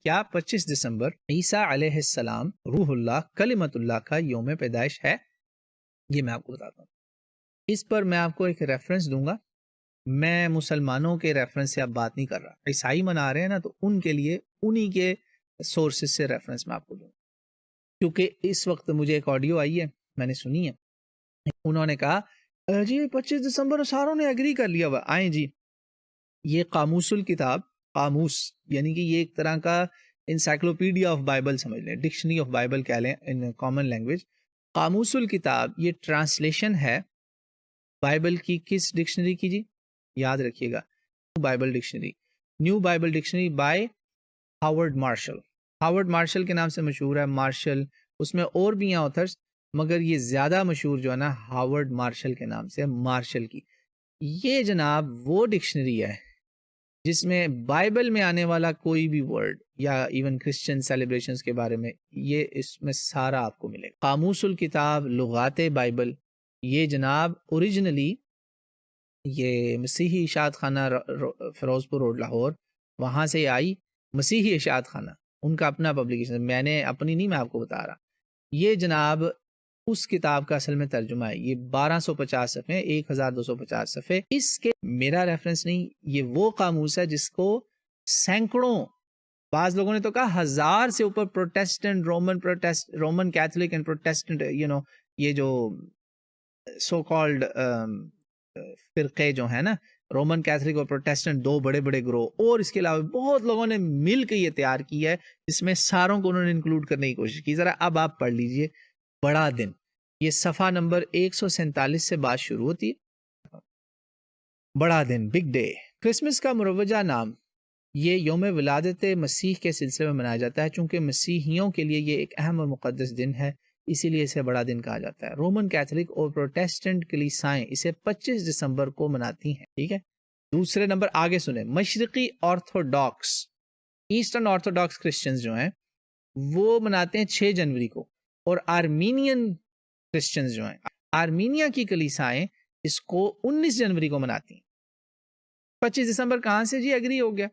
کیا 25 دسمبر عیسیٰ علیہ السلام روح اللہ کلمت اللہ کا یوم پیدائش ہے؟ یہ میں آپ کو بتاتا ہوں. اس پر میں آپ کو ایک ریفرنس دوں گا. میں مسلمانوں کے ریفرنس سے اب بات نہیں کر رہا. عیسائی منا رہے ہیں نا، تو ان کے لیے انہی کے سورسز سے ریفرنس میں آپ کو دوں گا. کیونکہ اس وقت مجھے ایک آڈیو آئی ہے، میں نے سنی ہے. انہوں نے کہا جی 25 دسمبر ساروں نے ایگری کر لیا ہوا. آئیں جی، یہ قاموس الکتاب، قاموس یعنی کہ یہ ایک طرح کا انسائکلوپیڈیا آف بائبل سمجھ لیں، ڈکشنری آف بائبل کہہ لیں ان کامن لینگویج. قاموس الکتاب یہ ٹرانسلیشن ہے بائبل کی. کس ڈکشنری کی جی؟ یاد رکھیے گا، New Bible Dictionary. New Bible Dictionary by Howard Marshall. Howard Marshall کے نام سے مشہور ہے. مارشل، اس میں اور بھی ہیں آتھرز، مگر یہ زیادہ مشہور جو ہے نا ہاورڈ مارشل کے نام سے، مارشل کی. یہ جناب وہ ڈکشنری ہے جس میں بائبل میں آنے والا کوئی بھی ورڈ یا ایون کرسچن سیلیبریشنز کے بارے میں، یہ اس میں سارا آپ کو ملے گا. قاموس الکتاب لغات بائبل، یہ جناب اوریجنلی یہ مسیحی اشاعت خانہ فیروز پور روڈ لاہور، وہاں سے آئی. مسیحی اشاعت خانہ ان کا اپنا پبلیکیشن، میں نے اپنی نہیں، میں آپ کو بتا رہا. یہ جناب اس کتاب کا اصل میں ترجمہ ہے. یہ 1250 صفحے، 1250 صفحے. اس کے میرا ریفرنس نہیں، یہ وہ قاموس ہے جس کو سینکڑوں، بعض لوگوں نے تو کہا 1000 سے اوپر Protestant, Roman Catholic and Protestant, یہ جو سو کالڈ فرقے جو ہیں نا، رومن کیتھولک اور پروٹیسٹنٹ، دو بڑے بڑے گروہ، اور اس کے علاوہ بہت لوگوں نے مل کے یہ تیار کی ہے، جس میں ساروں کو انہوں نے انکلوڈ کرنے کی کوشش کی. ذرا اب آپ پڑھ لیجئے بڑا دن. یہ صفحہ نمبر 147 سے بات شروع ہوتی ہے. بڑا دن، بگ ڈے. کرسمس کا مروجہ نام یہ یوم ولادت مسیح کے سلسلے میں منایا جاتا ہے، چونکہ مسیحیوں کے لیے یہ ایک اہم اور مقدس دن ہے، اسی لیے اسے بڑا دن کہا جاتا ہے. رومن کیتھولک اور پروٹیسٹنٹ کلیسائیں اسے 25 دسمبر کو مناتی ہیں. ٹھیک ہے. دوسرے نمبر آگے سنیں. مشرقی آرتھوڈاکس، ایسٹرن آرتھوڈاکس کرسچنز جو ہیں وہ مناتے ہیں 6 جنوری کو، اور آرمینین کرسچنز جو ہیں، آرمینیا کی کلیسائیں اس کو 19 جنوری کو مناتی ہیں. 25 دسمبر کہاں سے جی ایگری ہو گیا؟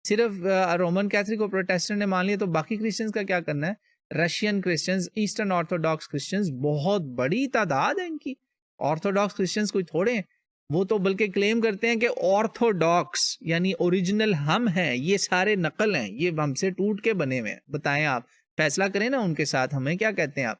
صرف رومن کیتھولک اور پروٹیسٹنٹ نے مان لیا، تو باقی کرسچنز کا کیا کرنا ہے؟ Russian Christians, eastern orthodox Christians, بہت بڑی تعداد ہے ان کی. آرتھوڈاکس کرسچنز کوئی تھوڑے ہیں، وہ تو بلکہ کلیم کرتے ہیں کہ آرتھوڈاکس یعنی اوریجنل ہم ہیں، یہ سارے نقل ہیں، یہ ہم سے ٹوٹ کے بنے ہوئے ہیں. بتائیں، آپ فیصلہ کریں نا ان کے ساتھ، ہمیں کیا کہتے ہیں آپ؟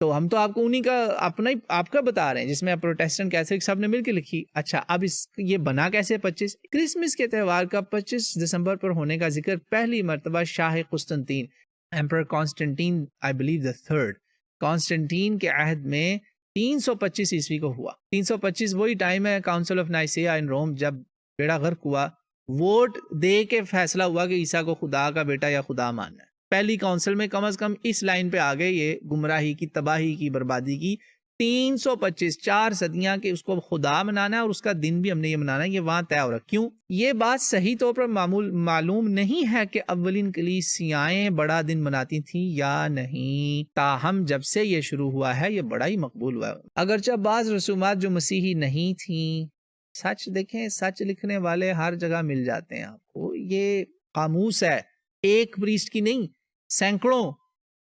تو ہم تو آپ کو انہی کا اپنا ہی آپ کا بتا رہے ہیں، جس میں پروٹیسٹنٹ کیتھولک سب نے مل کے لکھی. اچھا، اب یہ بنا کیسے 25؟ کرسمس کے تہوار کا 25 دسمبر پر ہونے کا ذکر پہلی مرتبہ شاہ قسطنطین، emperor Constantine I believe the third، Constantine کے عہد میں 325 عیسوی کو ہوا. 325 وہی ٹائم ہے کاؤنسل آف نائسیا ان روم، جب بیڑا غرق ہوا، ووٹ دے کے فیصلہ ہوا کہ عیسیٰ کو خدا کا بیٹا یا خدا ماننا ہے. پہلی کاؤنسل میں کم از کم اس لائن پہ آ گئے، یہ گمراہی کی، تباہی کی، بربادی کی. 325 4 صدیاں کہ اس کو خدا منانا ہے، اور اس کا دن بھی ہم نے یہ منانا ہے، یہ وہاں طے ہو رہا. کیوں؟ یہ بات صحیح طور پر معلوم نہیں ہے کہ اولین کلیسیائیں بڑا دن مناتی تھیں یا نہیں، تاہم جب سے یہ شروع ہوا ہے یہ بڑا ہی مقبول ہوا ہے. اگرچہ بعض رسومات جو مسیحی نہیں تھیں، سچ دیکھیں، سچ لکھنے والے ہر جگہ مل جاتے ہیں آپ کو. یہ قاموس ہے، ایک پریسٹ کی نہیں، سینکڑوں.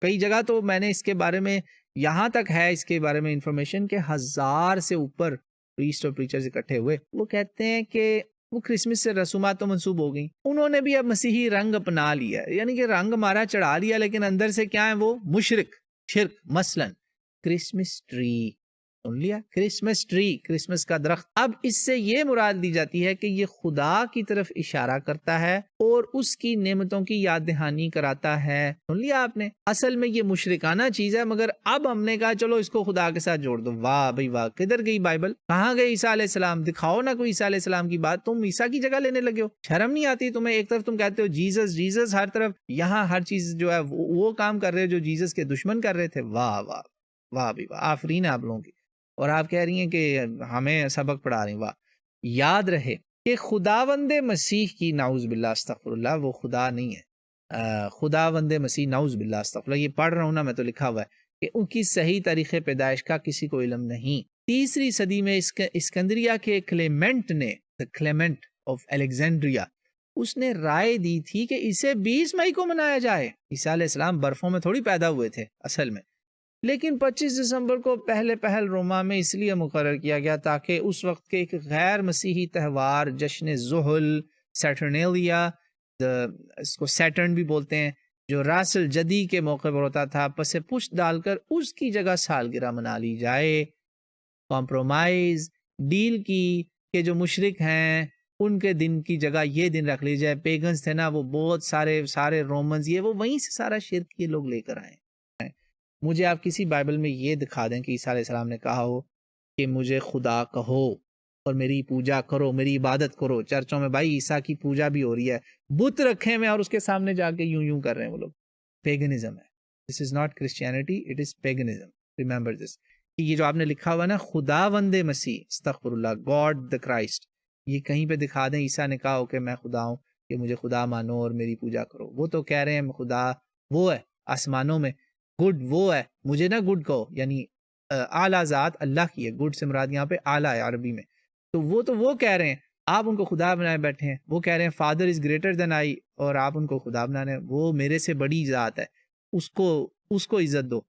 کئی جگہ تو میں نے اس کے بارے میں، یہاں تک ہے اس کے بارے میں انفارمیشن کہ 1000 سے اوپر پریسٹ اور پریچرز اکٹھے ہوئے. وہ کہتے ہیں کہ وہ کرسمس سے رسومات تو منسوب ہو گئیں، انہوں نے بھی اب مسیحی رنگ اپنا لیا، یعنی کہ رنگ ہمارا چڑھا لیا، لیکن اندر سے کیا ہے؟ وہ مشرک، شرک. مثلا کرسمس ٹری، سن لیا، کرسمس ٹری، کرسمس کا درخت. اب اس سے یہ مراد دی جاتی ہے کہ یہ خدا کی طرف اشارہ کرتا ہے اور اس کی نعمتوں کی یاد دہانی کراتا ہے. سن لیا آپ نے؟ اصل میں یہ مشرکانہ چیز ہے، مگر اب ہم نے کہا چلو اس کو خدا کے ساتھ جوڑ دو. واہ بھائی واہ، کدھر گئی بائبل؟ کہاں گئے عیسیٰ علیہ السلام؟ دکھاؤ نا کوئی عیسیٰ علیہ السلام کی بات. تم عیسیٰ کی جگہ لینے لگے ہو، شرم نہیں آتی تمہیں؟ ایک طرف تم کہتے ہو جیزس جیزس، ہر طرف یہاں ہر چیز جو ہے وہ کام کر رہے ہو جو جیزس کے دشمن کر رہے تھے. واہ واہ واہ بھائی واہ، آفرین ہے آپ لوگوں کی. اور آپ کہہ رہی ہیں کہ ہمیں سبق پڑھا رہی ہیں. واہ. یاد رہے کہ خداوند مسیح کی، نعوذ باللہ استغفر اللہ، وہ خدا نہیں ہے. خداوند مسیح، نعوذ باللہ استغفر اللہ، یہ پڑھ رہا ہوں نا میں تو لکھا ہوا ہے کہ ان کی صحیح تاریخ پیدائش کا کسی کو علم نہیں. 3 صدی میں اسکندریہ کے کلیمنٹ نے، کلیمنٹ آف الیگزینڈریا، اس نے رائے دی تھی کہ اسے 20 مئی کو منایا جائے. عیسیٰ علیہ السلام برفوں میں تھوڑی پیدا ہوئے تھے اصل میں، لیکن 25 دسمبر کو پہل روما میں اس لیے مقرر کیا گیا تاکہ اس وقت کے ایک غیر مسیحی تہوار جشن زحل سیٹرنیلیا، اس کو سیٹرن بھی بولتے ہیں، جو راس الجدی کے موقع پر ہوتا تھا، پس پشت ڈال کر اس کی جگہ سالگرہ منا لی جائے. کمپرومائز ڈیل کی کہ جو مشرک ہیں ان کے دن کی جگہ یہ دن رکھ لی جائے. پیگنز تھے نا وہ بہت سارے رومنز، یہ وہ وہیں سے سارا شرک یہ لوگ لے کر آئے. مجھے آپ کسی بائبل میں یہ دکھا دیں کہ عیسیٰ علیہ السلام نے کہا ہو کہ مجھے خدا کہو اور میری پوجا کرو، میری عبادت کرو. چرچوں میں بھائی عیسیٰ کی پوجا بھی ہو رہی ہے، بت رکھے ہوئے اور اس کے سامنے جا کے یوں کر رہے ہیں وہ لوگ. پیگنزم ہے. This is not Christianity, it is paganism. Remember this. یہ جو آپ نے لکھا ہوا نا خدا وند مسیح، استغفر اللہ، گاڈ دا کرائسٹ، یہ کہیں پہ دکھا دیں عیسیٰ نے کہا ہو کہ میں خدا ہوں، کہ مجھے خدا مانو اور میری پوجا کرو. وہ تو کہہ رہے ہیں خدا وہ ہے آسمانوں میں، گڈ وہ ہے، مجھے نہ گڈ کہو، یعنی اعلیٰ ذات اللہ کی ہے. گڈ سے مراد یہاں پہ اعلیٰ ہے عربی میں. تو وہ کہہ رہے ہیں، آپ ان کو خدا بنائے بیٹھے ہیں. وہ کہہ رہے ہیں فادر از گریٹر دین آئی، اور آپ ان کو خدا بنانے، وہ میرے سے بڑی ذات ہے، اس کو عزت دو،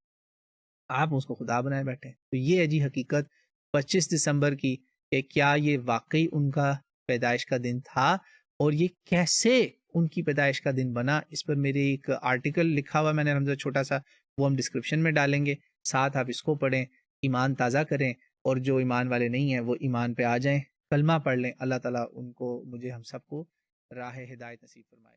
آپ اس کو خدا بنائے بیٹھے ہیں. تو یہ ہے جی حقیقت 25 دسمبر کی، کہ کیا یہ واقعی ان کا پیدائش کا دن تھا، اور یہ کیسے ان کی پیدائش کا دن بنا. اس پر میرے ایک آرٹیکل لکھا ہوا میں نے حمزہ چھوٹا سا، وہ ہم ڈسکرپشن میں ڈالیں گے، ساتھ آپ اس کو پڑھیں، ایمان تازہ کریں، اور جو ایمان والے نہیں ہیں وہ ایمان پہ آ جائیں، کلمہ پڑھ لیں. اللہ تعالیٰ ان کو، مجھے، ہم سب کو راہ ہدایت نصیب فرمائے.